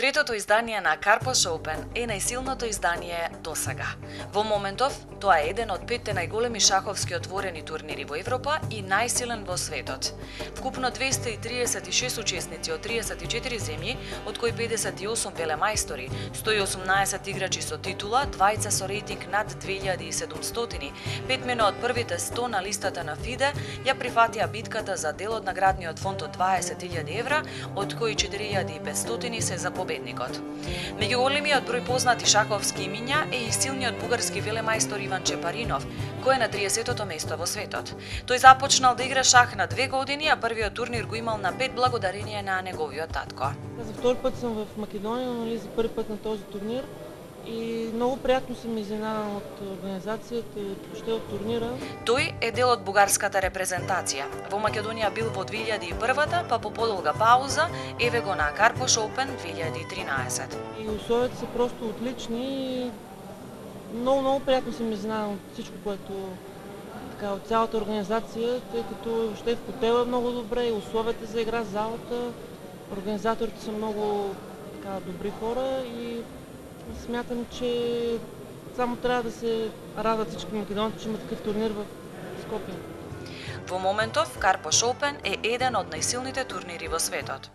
Третото издание на Карпош Open е најсилното издание досега. Во моментов, тоа е еден од 5 најголеми шаховски отворени турнири во Европа и најсилен во светот. Вкупно 236 учесници од 34 земји, од кои 58 велемајстори, 118 играчи со титула, двајца со рейтинг над 2700, петмина од првите 100 на листата на FIDE ја прифатија битката за дел од наградниот фонд од 20.000 евра, од кои 4500 се за победникот. Меѓу големиот број познати шаховски имиња е и силниот бугарски велемајстор Иван Чепаринов, кој е на 30-то место во светот. Тој започнал да игра шах на 2 години, а првиот турнир го имал на 5 благодарение на неговиот татко. За втори път съм в Македония, но за първи път на този турнир и много приятно съм изненадан от организацията и въобще от турнира. Тој е дел од бугарската репрезентација. Во Македонија бил во 2001-та, па по подолга пауза еве го на Карпош Open 2013. И условията са просто отлични и много приятно съм изненадан от всичко, което така, от цялата организация, тъй като въобще в хотела е много добре и условията за игра, залата, организаторите са много така, добри хора и смятам, че само трябва да се радват всички македонци, че има такъв турнир в Скопие. Во моментов, Карпош Open е еден од најсилните турнири во светот.